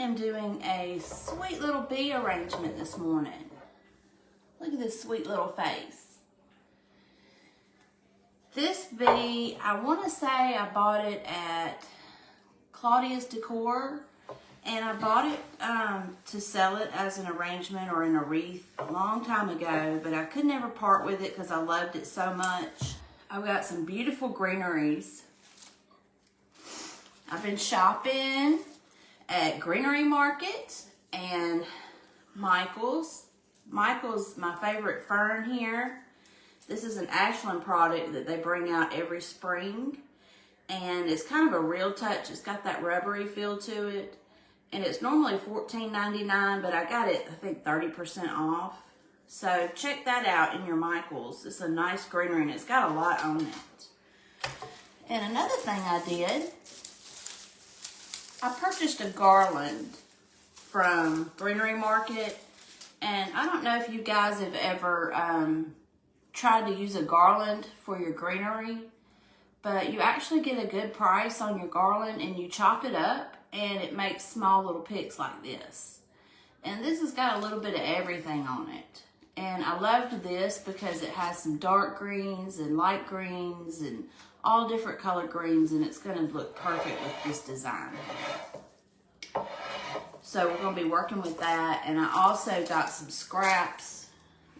am doing a sweet little bee arrangement this morning. Look at this sweet little face. This bee, I want to say I bought it at Claudia's Decor, and I bought it to sell it as an arrangement or in a wreath a long time ago, but I could never part with it because I loved it so much. I've got some beautiful greeneries. I've been shopping at Greenery Market and Michael's. Michael's my favorite fern here. This is an Ashland product that they bring out every spring, and it's kind of a real touch. It's got that rubbery feel to it, and it's normally $14.99, but I got it, I think, 30% off. So check that out in your Michael's. It's a nice greenery, and it's got a lot on it. And another thing I did, I purchased a garland from Greenery Market, and I don't know if you guys have ever tried to use a garland for your greenery, but you actually get a good price on your garland, and you chop it up, and it makes small little picks like this. And this has got a little bit of everything on it. And I loved this because it has some dark greens and light greens and all different color greens, and it's going to look perfect with this design. So we're going to be working with that, and I also got some scraps.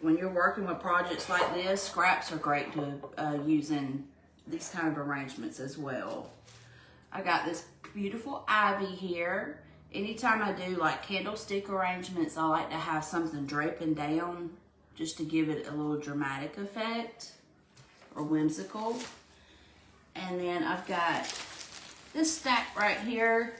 When you're working with projects like this, scraps are great to use in these kind of arrangements as well. I got this beautiful ivy here. Anytime I do like candlestick arrangements, I like to have something draping down just to give it a little dramatic effect or whimsical. And then I've got this stack right here.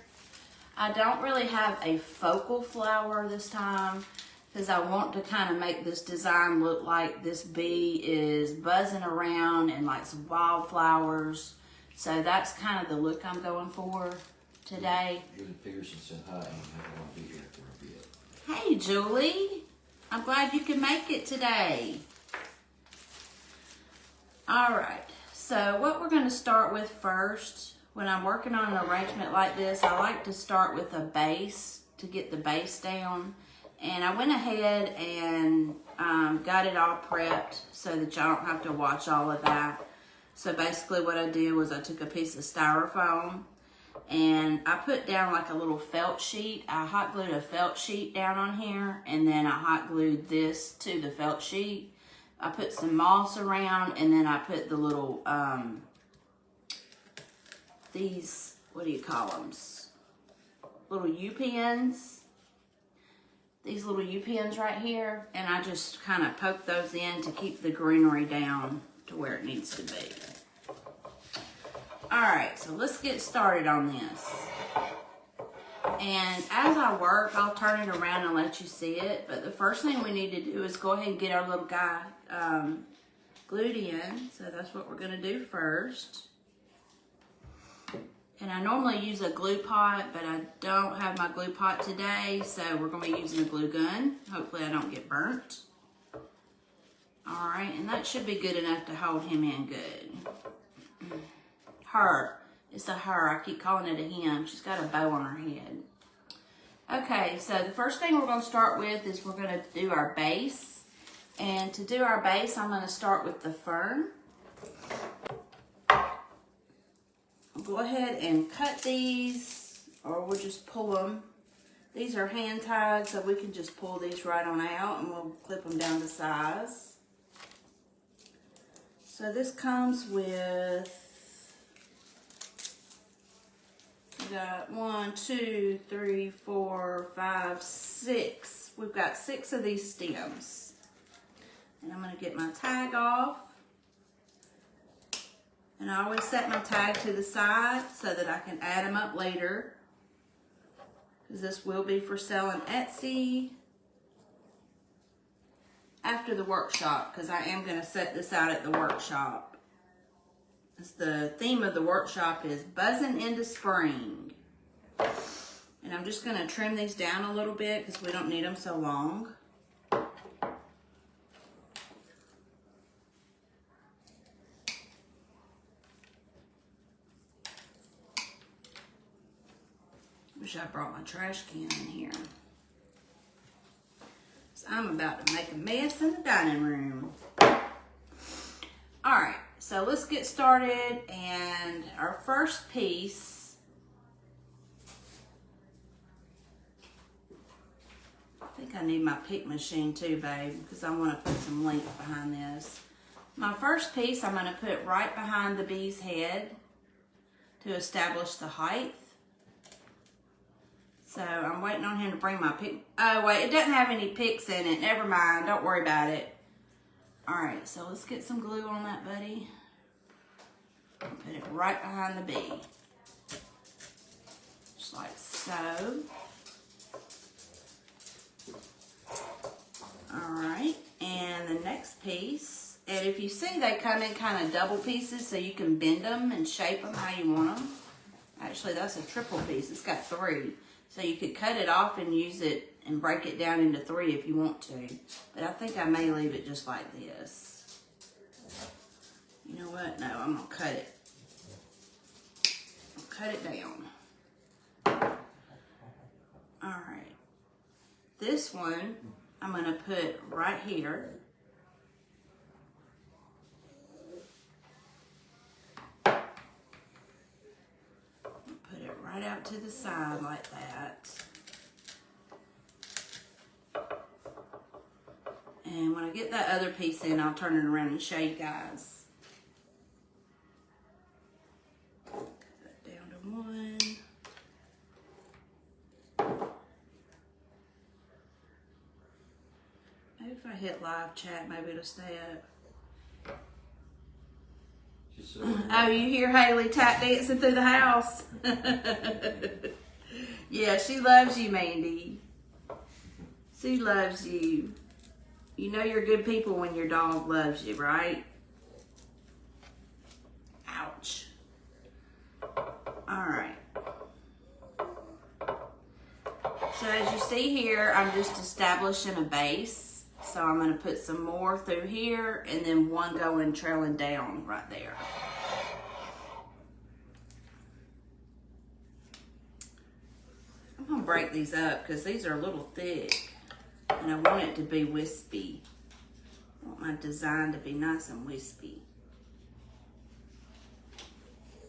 I don't really have a focal flower this time because I want to kind of make this design look like this bee is buzzing around and like some wildflowers. So that's kind of the look I'm going for today. Julie Pearson said hi, and I want to be here for a bit. Hey, Julie. I'm glad you can make it today. All right. So what we're going to start with first, when I'm working on an arrangement like this, I like to start with a base to get the base down. And I went ahead and got it all prepped so that y'all don't have to watch all of that. So basically what I did was I took a piece of styrofoam and I put down like a little felt sheet. I hot glued a felt sheet down on here, and then I hot glued this to the felt sheet. I put some moss around, and then I put the little, these, what do you call them? Little U-pins. These little U-pins right here, and I just kind of poke those in to keep the greenery down to where it needs to be. All right, so let's get started on this. And as I work, I'll turn it around and let you see it. But the first thing we need to do is go ahead and get our little guy glued in. So that's what we're going to do first. And I normally use a glue pot, but I don't have my glue pot today. So we're going to be using a glue gun. Hopefully I don't get burnt. All right, and that should be good enough to hold him in good. Her. It's a her. I keep calling it a him. She's got a bow on her head. Okay, so the first thing we're going to start with is we're going to do our base. And to do our base, I'm going to start with the fern. I'll go ahead and cut these, or we'll just pull them. These are hand tied, so we can just pull these right on out, and we'll clip them down to size. So this comes with, we got 1, 2, 3, 4, 5, 6. We've got 6 of these stems. And I'm going to get my tag off. And I always set my tag to the side so that I can add them up later. Because this will be for sale on Etsy after the workshop, because I am going to set this out at the workshop. The theme of the workshop is buzzing into spring. And I'm just going to trim these down a little bit because we don't need them so long. Wish I brought my trash can in here. So I'm about to make a mess in the dining room. All right, so let's get started. And our first piece, I think I need my pick machine too, babe, because I want to put some length behind this. My first piece I'm going to put right behind the bee's head to establish the height. So I'm waiting on him to bring my pick. Oh wait, it doesn't have any picks in it. Never mind, don't worry about it. All right, so let's get some glue on that, buddy. Put it right behind the bee. Just like so. All right, and the next piece, and if you see they come in kind of double pieces so you can bend them and shape them how you want them. Actually, that's a triple piece. It's got 3. So you could cut it off and use it and break it down into 3 if you want to. But I think I may leave it just like this. You know what? No, I'm going to cut it. I'll cut it down. All right. This one, I'm going to put right here. Right out to the side like that. And when I get that other piece in, I'll turn it around and show you guys. Cut that down to 1. Maybe if I hit live chat, maybe it'll stay up. Oh, you hear Haley tap dancing through the house? Yeah, she loves you, Mandy. She loves you. You know you're good people when your dog loves you, right? Ouch. All right. So as you see here, I'm just establishing a base. So I'm going to put some more through here and then one going trailing down right there. I'm going to break these up because these are a little thick and I want it to be wispy. I want my design to be nice and wispy.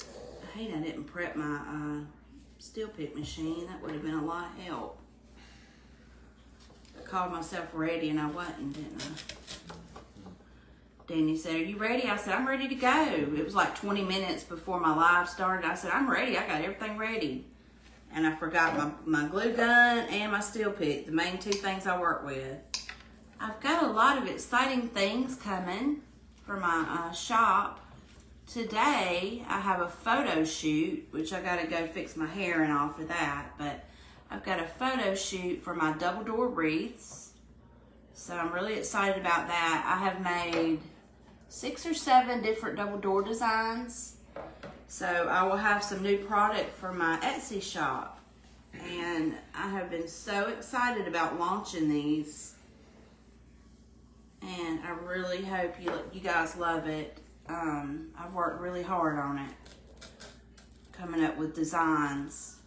I hate I didn't prep my steel pick machine. That would have been a lot of help. I called myself ready and I wasn't, didn't I? Danny said, "Are you ready?" I said, "I'm ready to go." It was like 20 minutes before my live started. I said, "I'm ready. I got everything ready." And I forgot my glue gun and my steel pick, the main 2 things I work with. I've got a lot of exciting things coming for my shop. Today, I have a photo shoot, which I got to go fix my hair and all for that, but I've got a photo shoot for my double door wreaths. So I'm really excited about that. I have made 6 or 7 different double door designs. So I will have some new product for my Etsy shop. And I have been so excited about launching these. And I really hope you guys love it. I've worked really hard on it, coming up with designs.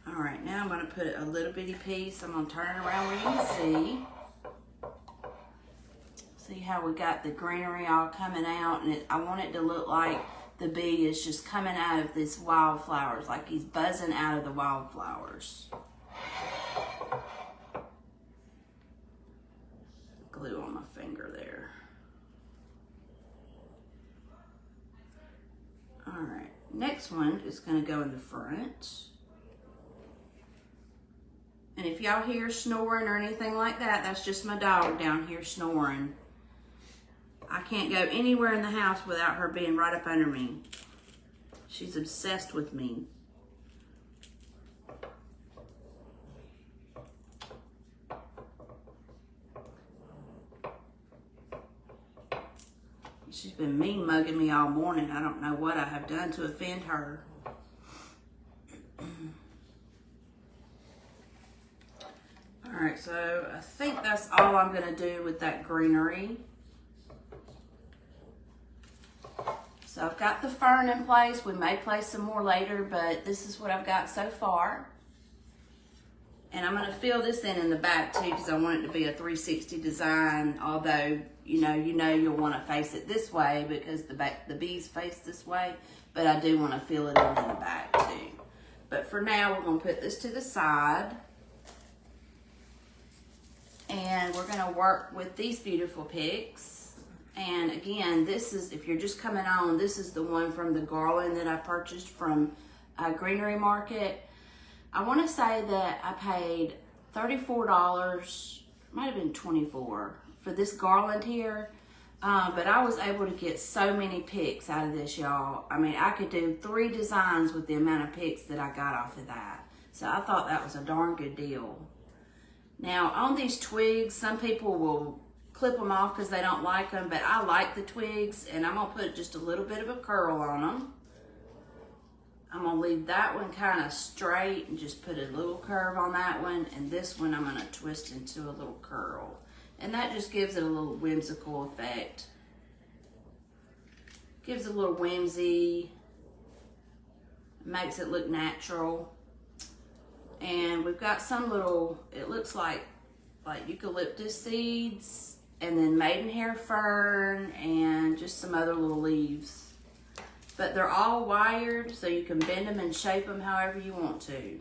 All right, now I'm going to put a little bitty piece. I'm going to turn it around where you can see. See how we got the greenery all coming out, and I want it to look like the bee is just coming out of these wildflowers, like he's buzzing out of the wildflowers. Glue on my finger there. All right, next one is going to go in the front. And if y'all hear snoring or anything like that, that's just my dog down here snoring. I can't go anywhere in the house without her being right up under me. She's obsessed with me. She's been mean mugging me all morning. I don't know what I have done to offend her. All right, so I think that's all I'm gonna do with that greenery. So So I've got the fern in place. We may place some more later, but this is what I've got so far. And I'm gonna fill this in the back too, because I want it to be a 360 design, although you know you'll wanna face it this way because the bees face this way, but I do wanna fill it in the back too. But for now, we're gonna put this to the side. And we're gonna work with these beautiful picks. And again, this is, if you're just coming on, this is the one from the garland that I purchased from Greenery Market. I wanna say that I paid $34, might have been $24 for this garland here. But I was able to get so many picks out of this, y'all. I mean, I could do 3 designs with the amount of picks that I got off of that. So I thought that was a darn good deal. Now, on these twigs, some people will clip them off because they don't like them, but I like the twigs, and I'm gonna put just a little bit of a curl on them. I'm gonna leave that one kind of straight and just put a little curve on that one, and this one I'm gonna twist into a little curl. And that just gives it a little whimsical effect. Gives it a little whimsy, makes it look natural. And we've got some little, it looks like eucalyptus seeds, and then maidenhair fern, and just some other little leaves. But they're all wired, so you can bend them and shape them however you want to.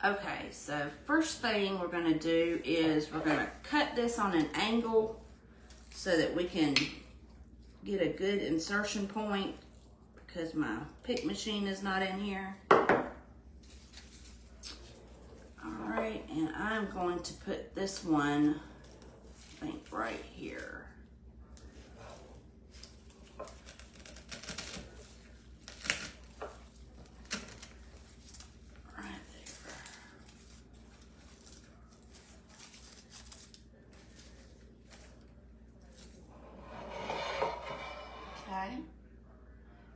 Okay, so first thing we're gonna do is we're gonna cut this on an angle so that we can get a good insertion point, because my pick machine is not in here. All right, and I'm going to put this one, I think, right here. Right there. Okay.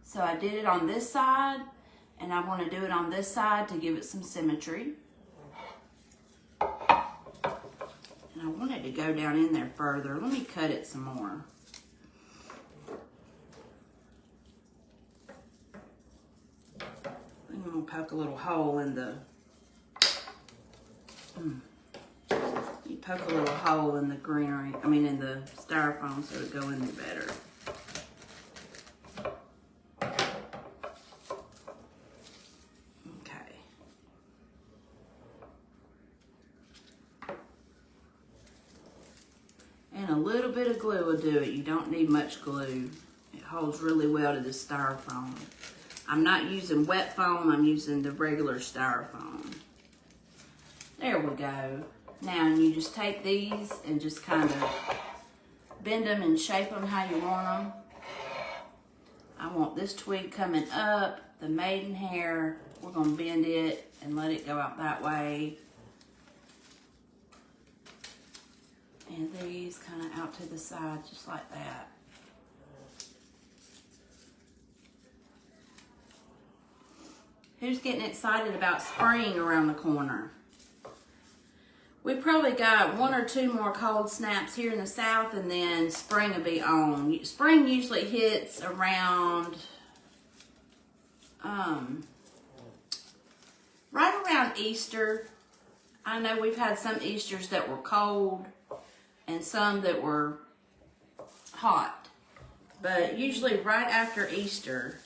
So I did it on this side, and I want to do it on this side to give it some symmetry. I want it to go down in there further. Let me cut it some more. I'm gonna poke a little hole in the, you poke a little hole in the greenery, in the styrofoam so it'll go in there better. And a little bit of glue will do it. You don't need much glue. It holds really well to the styrofoam. I'm not using wet foam, I'm using the regular styrofoam. There we go. Now you just take these and just kind of bend them and shape them how you want them. I want this twig coming up, the maidenhair, we're gonna bend it and let it go out that way. And these kind of out to the side, just like that. Who's getting excited about spring around the corner? We probably got 1 or 2 more cold snaps here in the south, and then spring will be on. Spring usually hits around, right around Easter. I know we've had some Easters that were cold, and some that were hot. But usually right after Easter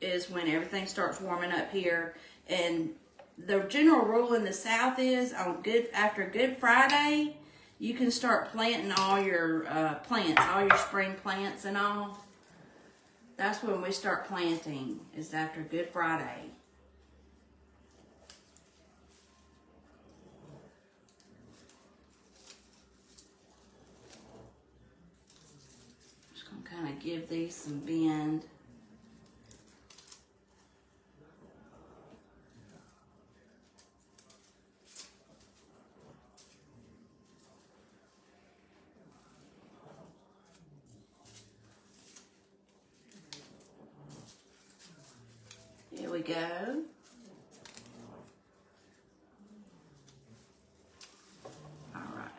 is when everything starts warming up here. And the general rule in the South is after Good Friday, you can start planting all your plants, all your spring plants and all. That's when we start planting, is after Good Friday. Kind of give these some bend. Here we go. All right.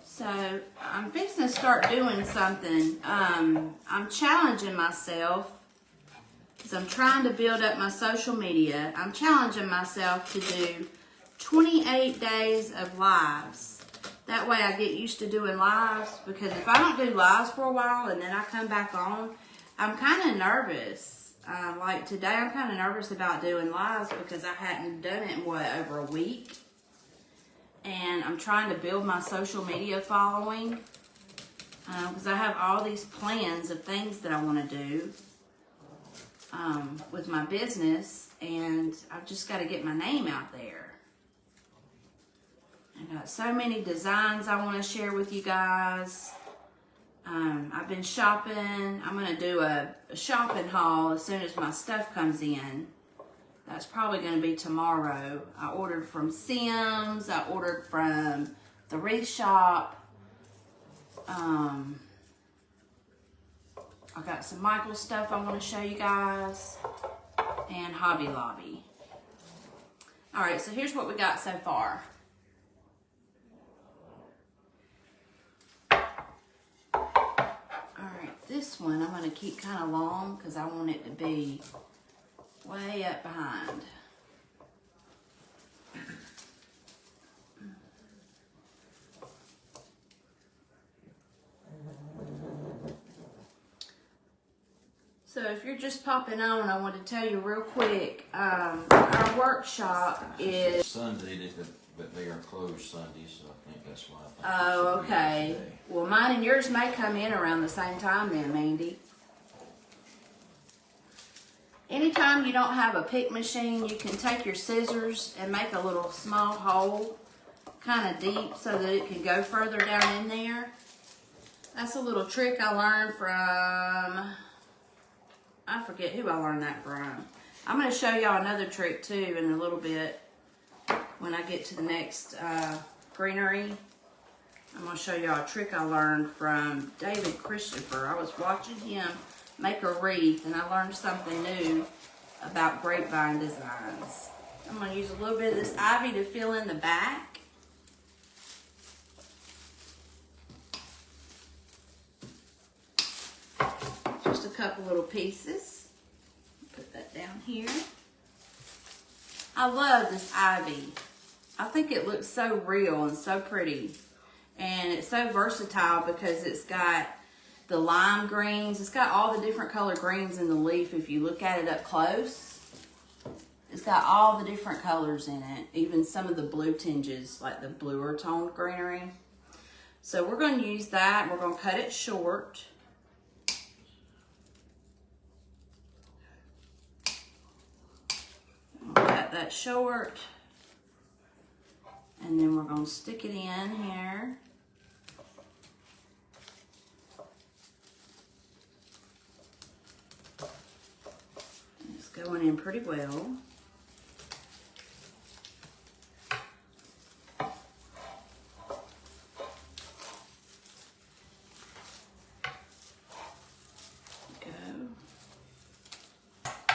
So I'm fixing to start doing something. I'm challenging myself because I'm trying to build up my social media. I'm challenging myself to do 28 days of lives. That way I get used to doing lives, because if I don't do lives for a while and then I come back on, I'm kind of nervous. Like today, I'm kind of nervous about doing lives because I hadn't done it in, over a week. And I'm trying to build my social media following because I have all these plans of things that I want to do with my business, and I've just got to get my name out there. I got so many designs I want to share with you guys. I've been shopping. I'm going to do a shopping haul as soon as my stuff comes in. That's probably going to be tomorrow. I ordered from Sims. I ordered from the Wreath Shop. I got some Michael stuff I want to show you guys. And Hobby Lobby. Alright, so here's what we got so far. Alright, this one I'm going to keep kind of long because I want it to be way up behind. So if you're just popping on, I want to tell you real quick, our workshop is... Sunday, but they are closed Sunday, so I think that's why I think Oh, okay. Well, mine and yours may come in around the same time then, Mandy. Anytime you don't have a pick machine, you can take your scissors and make a little small hole, kind of deep, so that it can go further down in there. That's a little trick I learned from... I forget who I learned that from. I'm going to show y'all another trick too in a little bit when I get to the next greenery. I'm going to show y'all a trick I learned from David Christopher. I was watching him make a wreath and I learned something new about grapevine designs. I'm going to use a little bit of this ivy to fill in the back. Just a couple little pieces. Put that down here. I love this ivy. I think it looks so real and so pretty. And it's so versatile because it's got the lime greens. It's got all the different color greens in the leaf if you look at it up close. It's got all the different colors in it. Even some of the blue tinges, like the bluer toned greenery. So we're going to use that. We're going to cut it short. Cut that short, and then we're going to stick it in here. It's going in pretty well.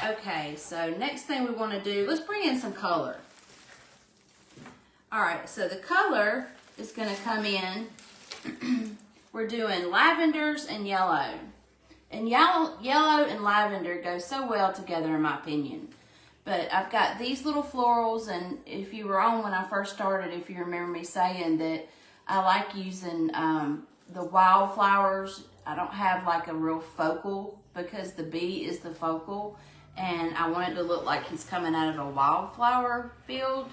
Okay, so next thing we want to do, let's bring in some color. All right, so the color is going to come in. We're doing lavenders and yellow. And yellow and lavender go so well together in my opinion. But I've got these little florals, and if you were on when I first started, if you remember me saying that I like using the wildflowers. I don't have like a real focal because the bee is the focal. And I want it to look like he's coming out of a wildflower field.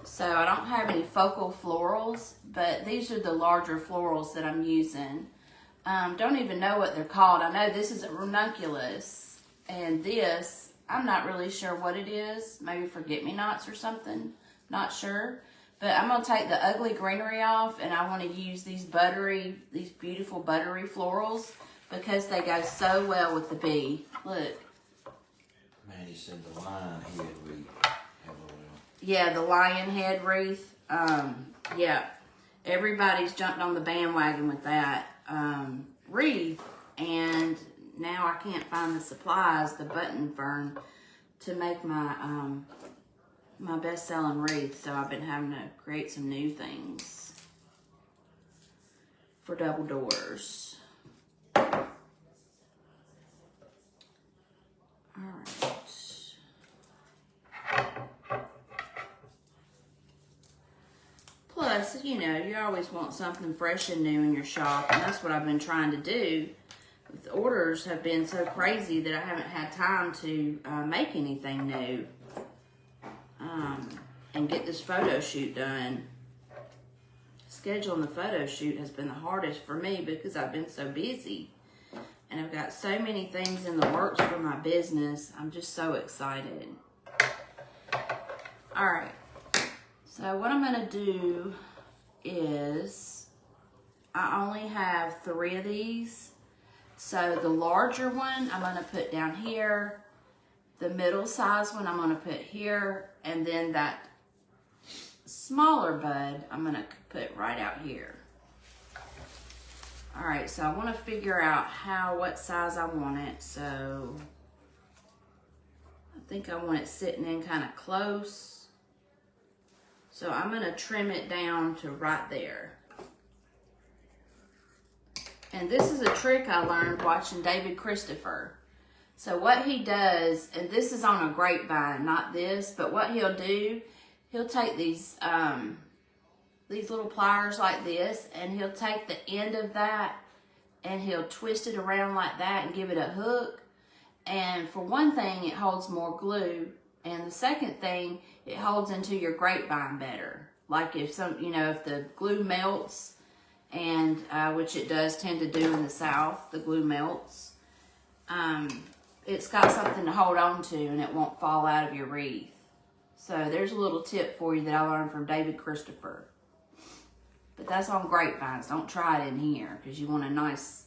So I don't have any focal florals, but these are the larger florals that I'm using. Don't even know what they're called. I know this is a ranunculus, and this, I'm not really sure what it is. Maybe forget-me-nots or something. Not sure. But I'm going to take the ugly greenery off, and I want to use these beautiful buttery florals because they go so well with the bee. Look. Mandy said the lion head wreath. Yeah, the lion head wreath. Yeah, everybody's jumped on the bandwagon with that wreath, and now I can't find the supplies, the button fern, to make my my best-selling wreath. So I've been having to create some new things. for double doors. Plus, you know, you always want something fresh and new in your shop, and that's what I've been trying to do. The orders have been so crazy that I haven't had time to make anything new and get this photo shoot done. Scheduling the photo shoot has been the hardest for me because I've been so busy, and I've got so many things in the works for my business. I'm just so excited. All right. So what I'm gonna do is, I only have 3 of these. So the larger one I'm gonna put down here, the middle size one I'm gonna put here, and then that smaller bud I'm gonna put right out here. All right, so I wanna figure out what size I want it. So I think I want it sitting in kind of close. So I'm gonna trim it down to right there. And this is a trick I learned watching David Christopher. So what he does, and this is on a grapevine, not this, but what he'll do, he'll take these little pliers like this, and he'll take the end of that and he'll twist it around like that and give it a hook. And for one thing, it holds more glue. And the second thing, it holds into your grapevine better. Like if if the glue melts, and which it does tend to do in the South, the glue melts, it's got something to hold on to and it won't fall out of your wreath. So there's a little tip for you that I learned from David Christopher. But that's on grapevines. Don't try it in here because you want a nice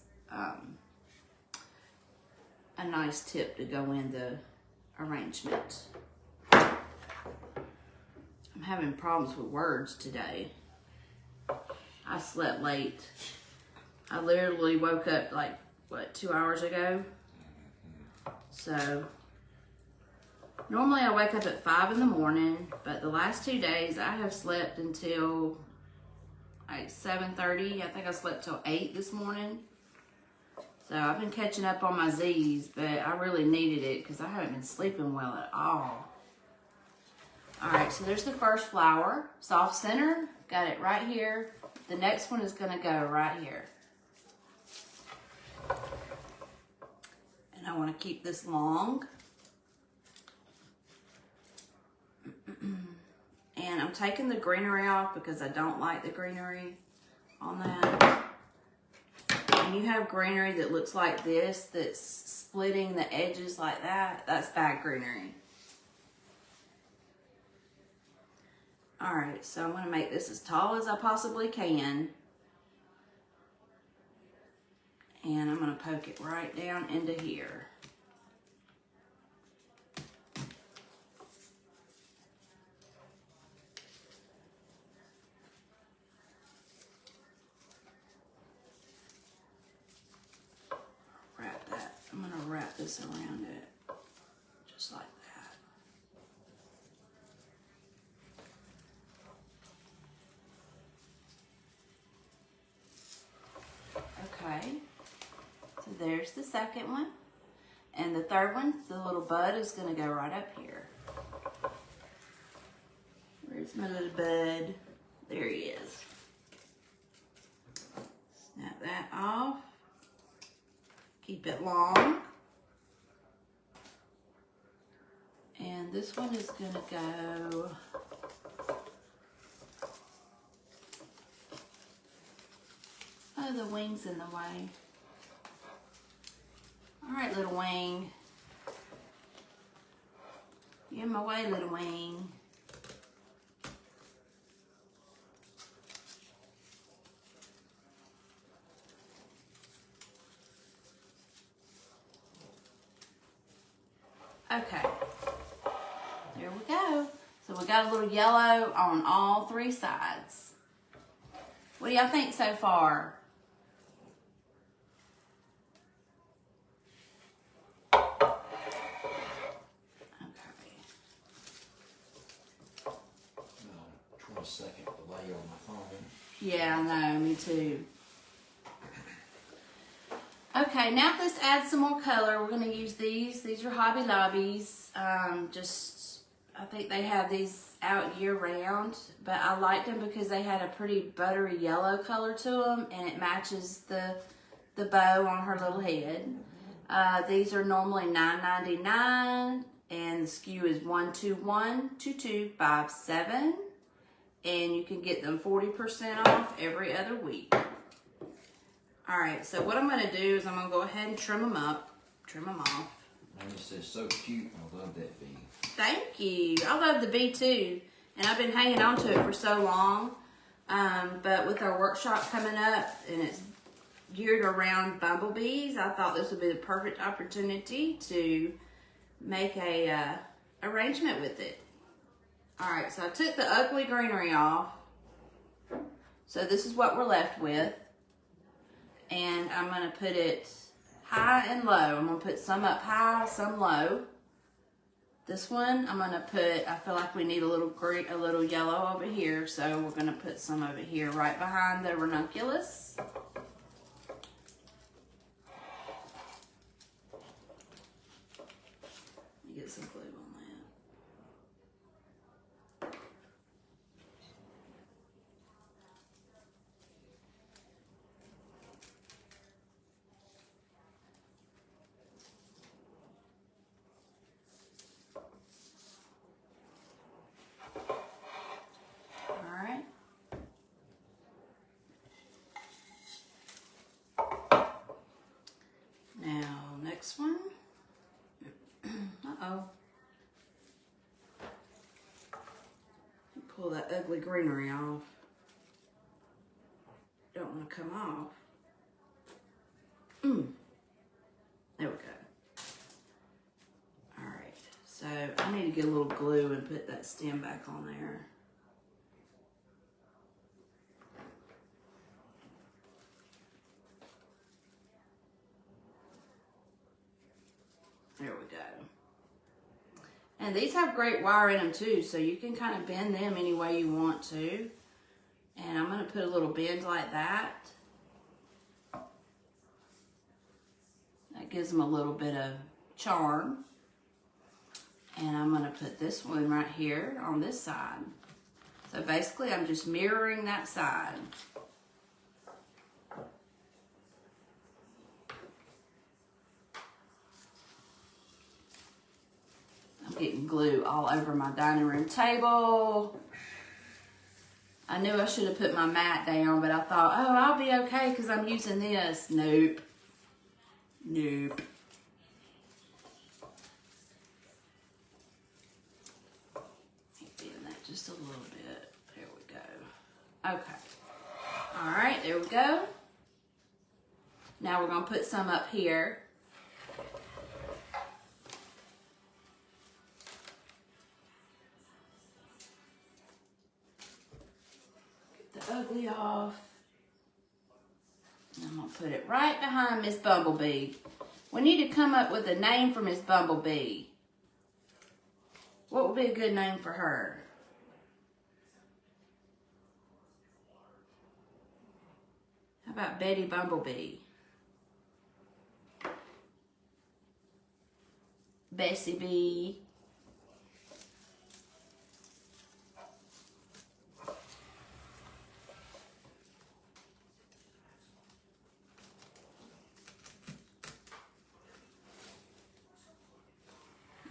tip to go in the arrangement. I'm having problems with words today. I slept late. I literally woke up like, 2 hours ago? So, normally I wake up at 5 in the morning, but the last 2 days I have slept until like 7:30. I think I slept till 8 this morning. So I've been catching up on my Z's, but I really needed it because I haven't been sleeping well at all. All right, so there's the first flower. Soft center, got it right here. The next one is gonna go right here. And I wanna keep this long. And I'm taking the greenery off because I don't like the greenery on that. When you have greenery that looks like this, that's splitting the edges like that, that's bad greenery. All right, so I'm gonna make this as tall as I possibly can. And I'm gonna poke it right down into here. I'm gonna wrap this around it, just like that. Okay, so there's the second one. And the third one, the little bud, is gonna go right up here. Where's my little bud? There he is. Snap that off. Keep it long. And this one is gonna go the wing's in the way. All right, little wing. You're in my way, little wing. Okay, there we go. So we got a little yellow on all 3 sides. What do y'all think so far? Okay. 20-second delay on my phone. Yeah, I know, me too. Okay, now let's add some more color. We're going to use these. These are Hobby Lobby's. I think they have these out year round, but I liked them because they had a pretty buttery yellow color to them, and it matches the bow on her little head. These are normally $9.99, and the SKU is 1212257, and you can get them 40% off every other week. All right, so what I'm going to do is I'm going to go ahead and trim them off. Man, it says so cute. I love that bee. Thank you. I love the bee too, and I've been hanging on to it for so long. But with our workshop coming up, and it's geared around bumblebees, I thought this would be the perfect opportunity to make a arrangement with it. All right, so I took the ugly greenery off. So this is what we're left with. And I'm going to put it high and low. I'm going to put some up high, some low. This one, I'm going to put, I feel like we need a little green, a little yellow over here. So we're going to put some over here right behind the ranunculus. Let me get some glue on that. Next one. Uh-oh. Pull that ugly greenery off. Don't want to come off. There we go. All right. So I need to get a little glue and put that stem back on there. There we go. And these have great wire in them too, so you can kind of bend them any way you want to. And I'm going to put a little bend like that. That gives them a little bit of charm. And I'm going to put this one right here on this side. So basically I'm just mirroring that side. Getting glue all over my dining room table. I knew I should have put my mat down, but I thought, oh, I'll be okay because I'm using this. Nope. Nope. Bend that just a little bit. There we go. Okay. All right, there we go. Now we're going to put some up here. Ugly off. And I'm going to put it right behind Miss Bumblebee. We need to come up with a name for Miss Bumblebee. What would be a good name for her? How about Betty Bumblebee? Bessie Bee.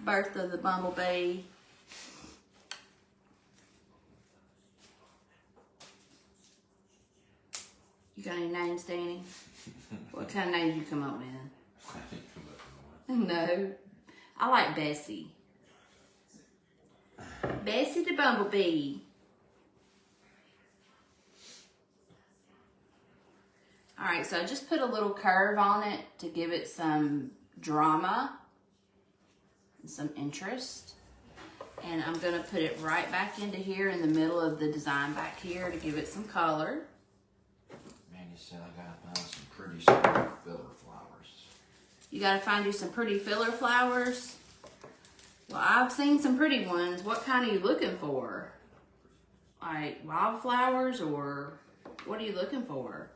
Birth of the Bumblebee. You got any names, Danny? What kind of names you come up with? I didn't come up with one. No. I like Bessie. Bessie the Bumblebee. Alright, so I just put a little curve on it to give it some drama and some interest. And I'm going to put it right back into here in the middle of the design back here to give it some color. Man, you said I gotta find some pretty filler flowers. You got to find you some pretty filler flowers. Well, I've seen some pretty ones. What kind are you looking for? Like wildflowers, or what are you looking for?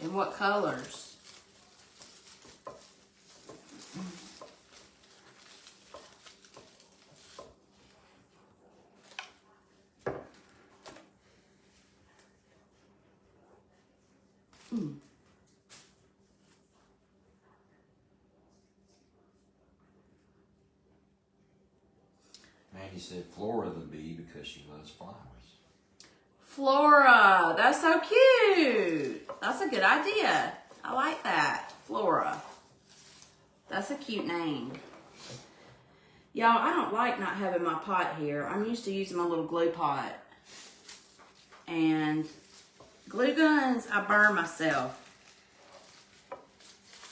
And what colors? Mandy said Flora the bee because she loves flowers. Flora, that's so cute. That's a good idea. I like that. Flora. That's a cute name. Y'all, I don't like not having my pot here. I'm used to using my little glue pot. And glue guns, I burn myself.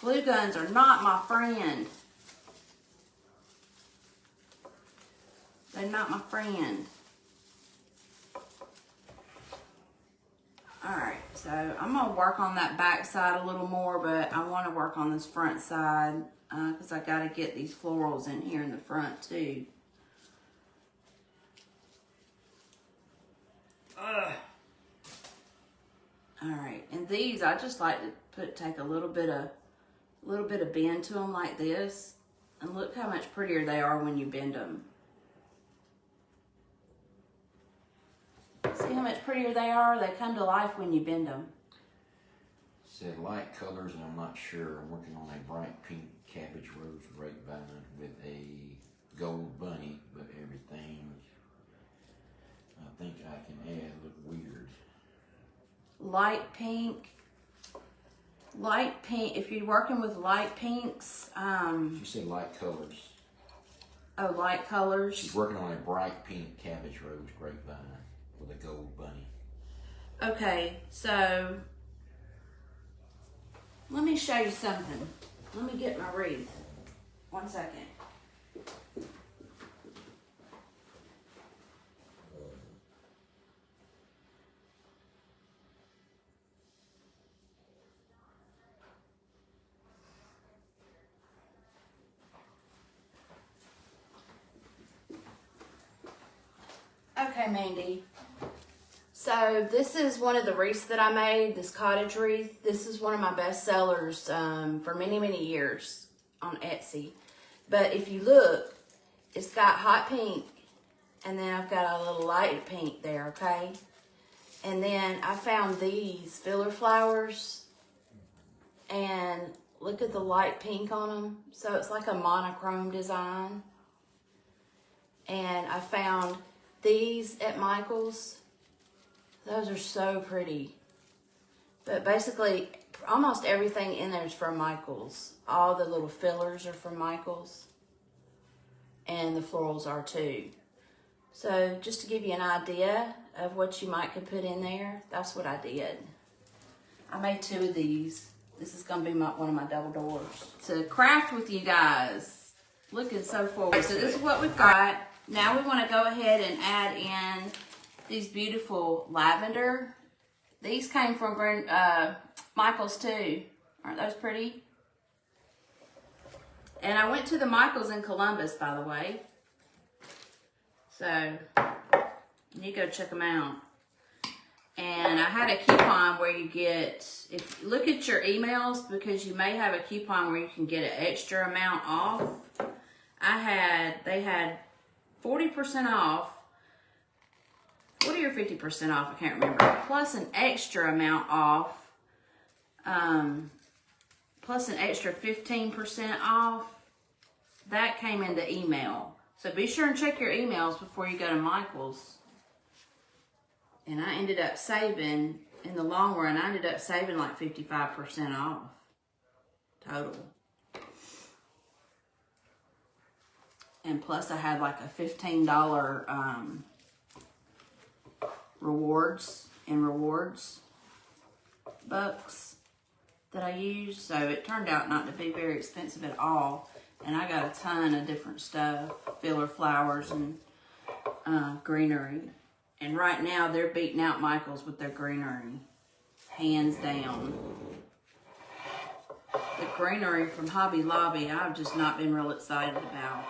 Glue guns are not my friend. They're not my friend. Alright, so I'm going to work on that back side a little more, but I want to work on this front side because I got to get these florals in here in the front too. Alright, and these I just like to take a little bit of bend to them like this, and look how much prettier they are when you bend them. See how much prettier they are? They come to life when you bend them. Said light colors, and I'm not sure. I'm working on a bright pink cabbage rose grapevine with a gold bunny, but everything I think I can add look weird. Light pink. Light pink. If you're working with light pinks, She said light colors. oh, light colors. She's working on a bright pink cabbage rose grapevine with a gold bunny. Okay, so let me show you something. Let me get my wreath. 1 second. Okay, Mandy. So this is one of the wreaths that I made, this cottage wreath. This is one of my best sellers for many, many years on Etsy. But if you look, it's got hot pink, and then I've got a little light pink there, okay? And then I found these filler flowers, and look at the light pink on them. So it's like a monochrome design. And I found these at Michael's. Those are so pretty. But basically, almost everything in there is from Michael's. All the little fillers are from Michael's. And the florals are too. So just to give you an idea of what you might could put in there, that's what I did. I made 2 of these. This is going to be one of my double doors. To craft with you guys. Looking so forward. So this is what we've got. Now we want to go ahead and add in these beautiful lavender. These came from Michael's too. Aren't those pretty? And I went to the Michael's in Columbus, by the way. So you go check them out. And I had a coupon where you get, if you look at your emails, because you may have a coupon where you can get an extra amount off. They had 40% off, 40 or 50% off, I can't remember, plus an extra amount off, plus an extra 15% off. That came in the email. So be sure and check your emails before you go to Michael's. And I ended up saving, in the long run, I ended up saving like 55% off total. And plus I had like a $15 rewards bucks that I used. So it turned out not to be very expensive at all. And I got a ton of different stuff, filler flowers and greenery. And right now they're beating out Michael's with their greenery, hands down. The greenery from Hobby Lobby, I've just not been real excited about.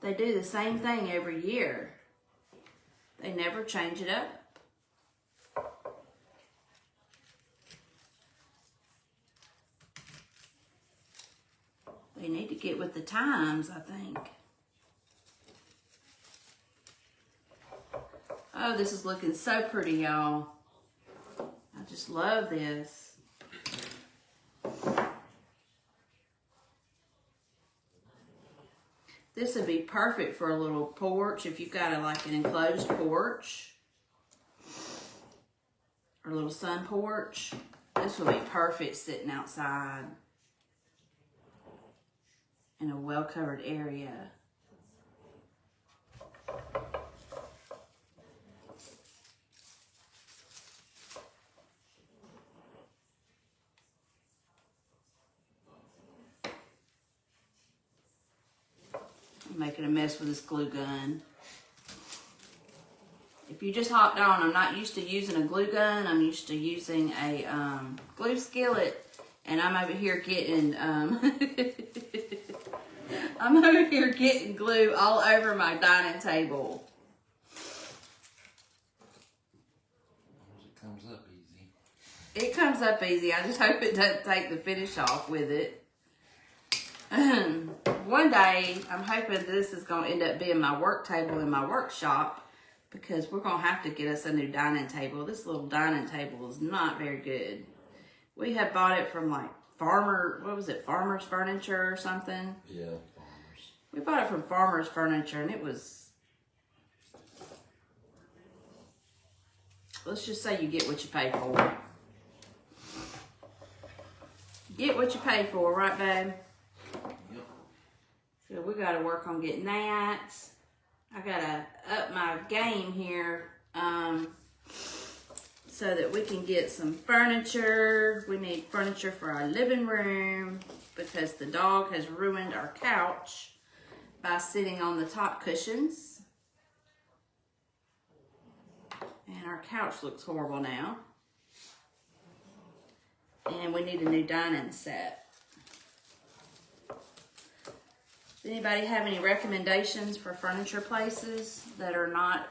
They do the same thing every year. They never change it up. They need to get with the times, I think. Oh, this is looking so pretty, y'all. I just love this. This would be perfect for a little porch if you've got like an enclosed porch or a little sun porch. This would be perfect sitting outside in a well-covered area. I'm making a mess with this glue gun. If you just hopped on, I'm not used to using a glue gun. I'm used to using a glue skillet, and I'm over here getting I'm over here getting glue all over my dining table. It comes up easy. It comes up easy. I just hope it doesn't take the finish off with it. One day, I'm hoping this is going to end up being my work table in my workshop, because we're going to have to get us a new dining table. This little dining table is not very good. We had bought it from like Farmer's Furniture or something? Yeah, Farmers. We bought it from Farmer's Furniture, and it was, let's just say you get what you pay for. Get what you pay for, right, babe? Yep. So we got to work on getting that. I got to up my game here so that we can get some furniture. We need furniture for our living room because the dog has ruined our couch by sitting on the top cushions. And our couch looks horrible now. And we need a new dining set. Does anybody have any recommendations for furniture places that are not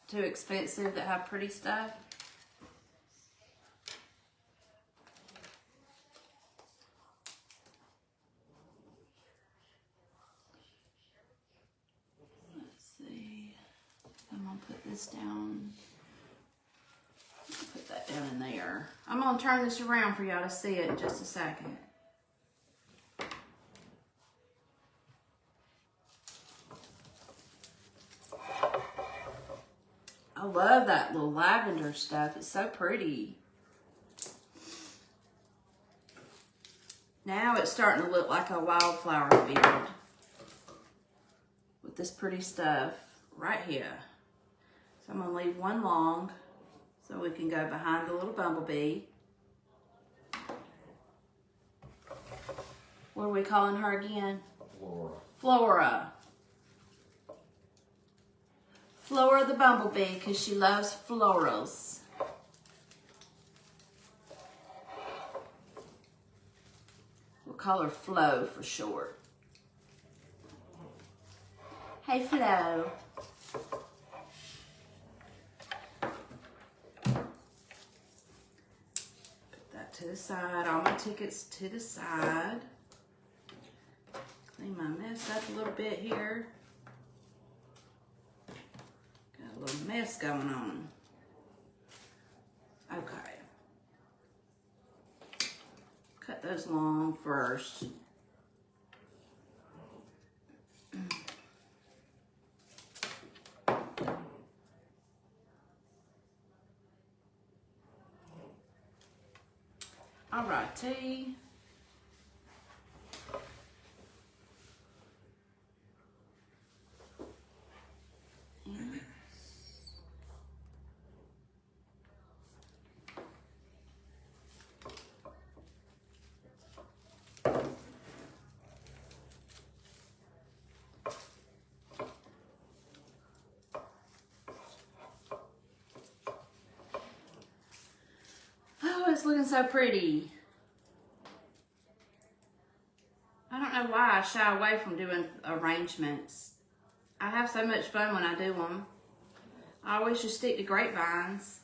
too expensive, that have pretty stuff? Let's see. I'm going to put this down. Put that down in there. I'm going to turn this around for y'all to see it in just a second. I love that little lavender stuff. It's so pretty. Now it's starting to look like a wildflower field with this pretty stuff right here. So I'm going to leave one long so we can go behind the little bumblebee. What are we calling her again? Flora. Flora. Flora the bumblebee, because she loves florals. We'll call her Flo for short. Hey, Flo. Put that to the side. All my tickets to the side. Clean my mess up a little bit here. A little mess going on. Okay. Cut those long first. Alrighty. It's looking so pretty. I don't know why I shy away from doing arrangements. I have so much fun when I do them. I always just stick to grapevines.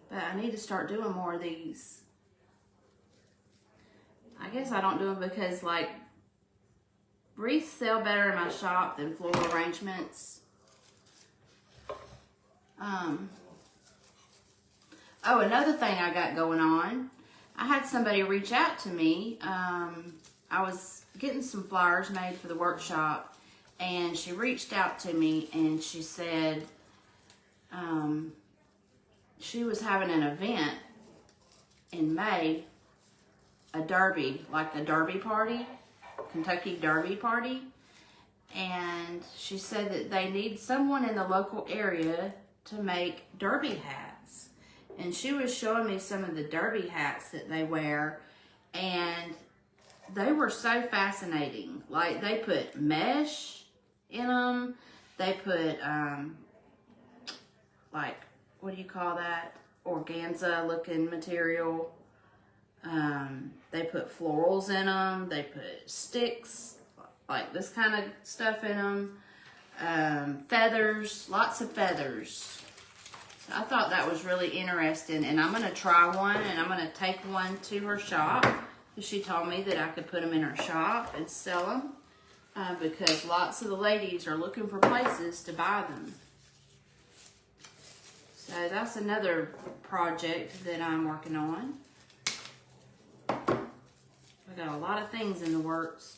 But I need to start doing more of these. I guess I don't do them because, like, wreaths sell better in my shop than floral arrangements. Oh, another thing I got going on. I had somebody reach out to me. I was getting some flowers made for the workshop, and she reached out to me and she said she was having an event in May, a derby, like a derby party, Kentucky Derby party, and she said that they need someone in the local area to make derby hats. And she was showing me some of the derby hats that they wear, and they were so fascinating. Like, they put mesh in them. They put, like, what do you call that? Organza looking material. They put florals in them. They put sticks, like this kind of stuff in them. Feathers, lots of feathers. So I thought that was really interesting, and I'm going to try one, and I'm going to take one to her shop. She told me that I could put them in her shop and sell them because lots of the ladies are looking for places to buy them. So that's another project that I'm working on. I got a lot of things in the works.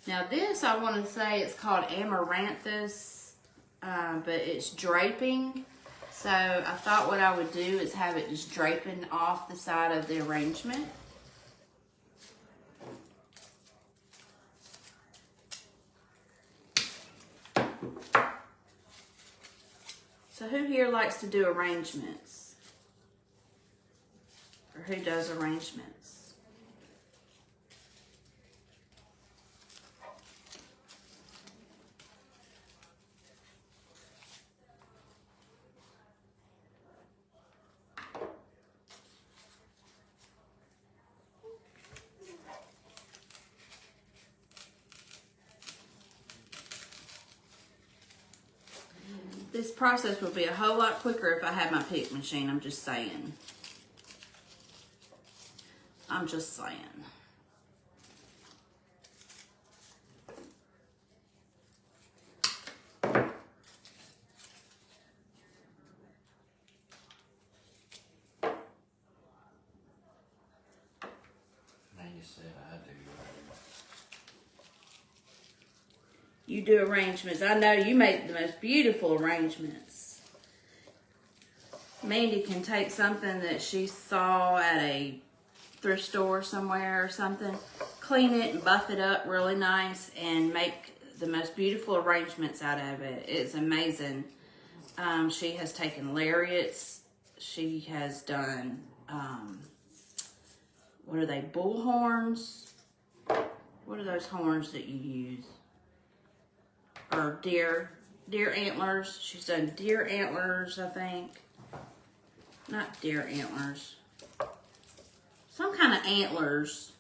Now this, I want to say, it's called amaranthus, but it's draping. So I thought what I would do is have it just draping off the side of the arrangement. So who here likes to do arrangements? Or who does arrangements? This process would be a whole lot quicker if I had my pick machine. I'm just saying. I'm just saying. You said I do. You do arrangements. I know you make the most beautiful arrangements. Mandy can take something that she saw at a thrift store somewhere or something, clean it and buff it up really nice, and make the most beautiful arrangements out of it. It's amazing. She has taken lariats. She has done, what are they, bull horns? What are those horns that you use? Or deer antlers. She's done deer antlers, I think. Not deer antlers. Some kind of antlers.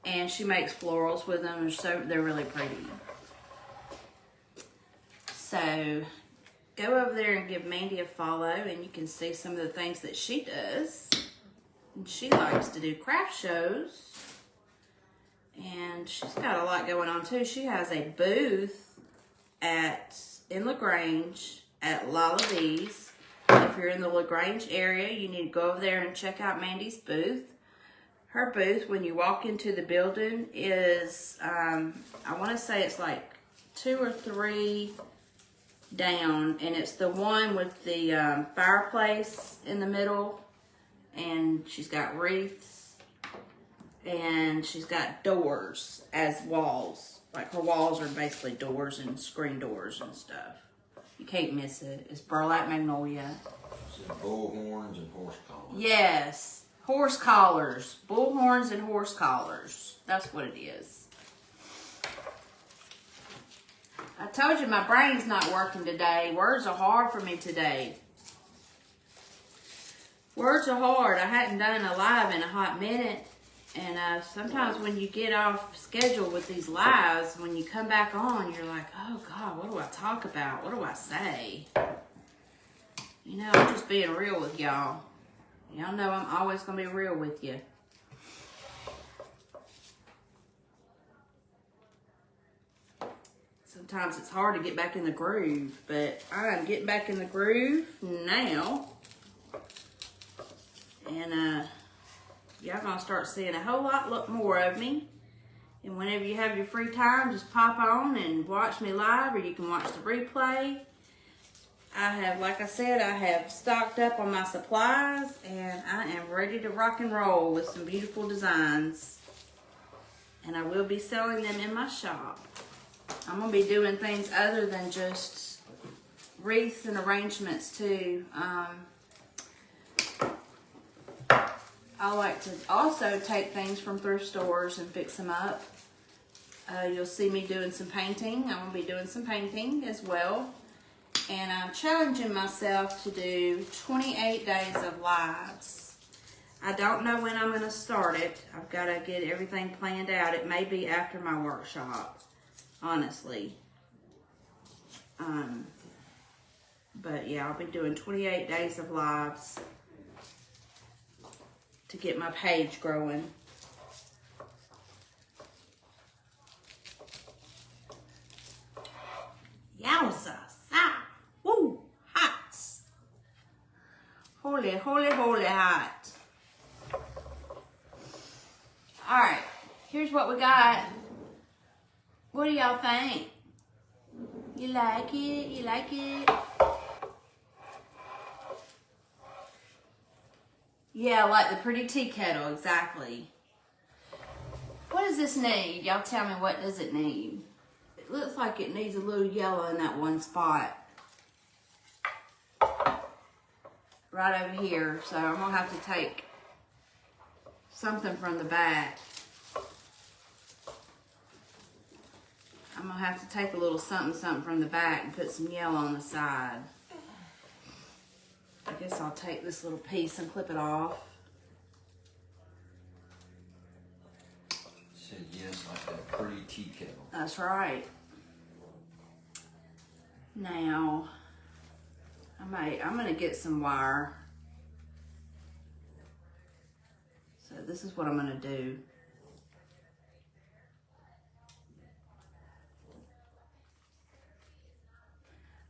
And she makes florals with them. They're really pretty. So go over there and give Mandy a follow, and you can see some of the things that she does. And she likes to do craft shows. And she's got a lot going on too. She has a booth in LaGrange at Lala Bee's. If you're in the LaGrange area, you need to go over there and check out Mandy's booth. Her booth, when you walk into the building, is, I want to say it's like 2 or 3 down, and it's the one with the fireplace in the middle, and she's got wreaths, and she's got doors as walls. Like, her walls are basically doors and screen doors and stuff. You can't miss it. It's burlap magnolia. Is it bull horns and horse collars? Yes. Horse collars. Bull horns and horse collars. That's what it is. I told you my brain's not working today. Words are hard for me today. Words are hard. I hadn't done a live in a hot minute. And sometimes when you get off schedule with these lives, when you come back on, you're like, oh God, what do I talk about? What do I say? You know, I'm just being real with y'all. Y'all know I'm always going to be real with you. sometimes it's hard to get back in the groove, but I'm getting back in the groove now. And y'all gonna start seeing a whole lot more of me. And whenever you have your free time, just pop on and watch me live, or you can watch the replay. I have, like I said, I have stocked up on my supplies, and I am ready to rock and roll with some beautiful designs. And I will be selling them in my shop. I'm gonna be doing things other than just wreaths and arrangements too. I like to also take things from thrift stores and fix them up. You'll see me doing some painting. I'm gonna be doing some painting as well. And I'm challenging myself to do 28 days of lives. I don't know when I'm going to start it. I've got to get everything planned out. It may be after my workshop, honestly. But yeah, I'll be doing 28 days of lives to get my page growing. Yowza! Woo! Hot! Holy, holy, holy hot. Alright, here's what we got. What do y'all think? You like it? You like it? Yeah, like the pretty tea kettle, exactly. What does this need? Y'all tell me, what does it need? It looks like it needs a little yellow in that one spot. Right over here. So I'm going to have to take something from the back. I'm going to have to take a little something from the back and put some yellow on the side. I guess I'll take this little piece and clip it off. Said yes, like that pretty tea kettle. That's right. Now, I'm going to get some wire. So this is what I'm going to do.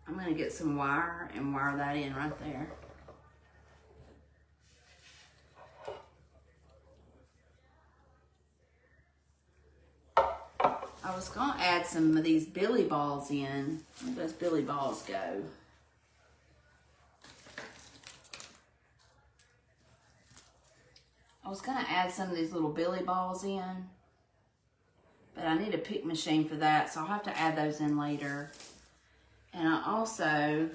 I'm going to get some wire and wire that in right there. I was going to add some of these billy balls in. Where those billy balls go? I was going to add some of these little billy balls in, but I need a pick machine for that, so I'll have to add those in later. And I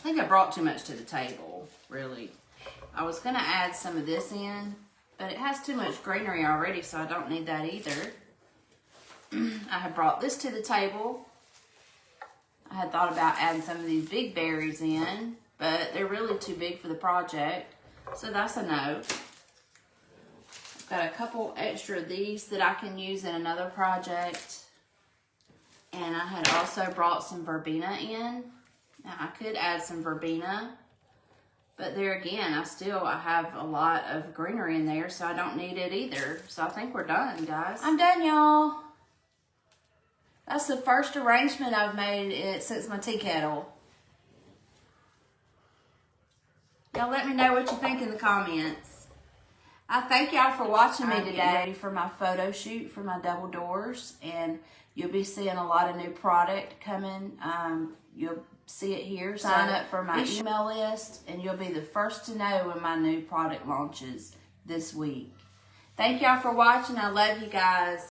think I brought too much to the table, really. I was going to add some of this in, but it has too much greenery already, so I don't need that either. I have brought this to the table. I had thought about adding some of these big berries in, but they're really too big for the project, so that's a no. I've got a couple extra of these that I can use in another project. And I had also brought some verbena in. Now I could add some verbena, but there again, I have a lot of greenery in there, so I don't need it either. So I think we're done, guys. I'm done, y'all. That's the first arrangement I've made since my tea kettle. Y'all let me know what you think in the comments. I thank y'all for watching me today. I'm ready for my photo shoot for my double doors, and you'll be seeing a lot of new product coming. You'll see it here. Sign up for my email list, and you'll be the first to know when my new product launches this week. Thank y'all for watching. I love you guys.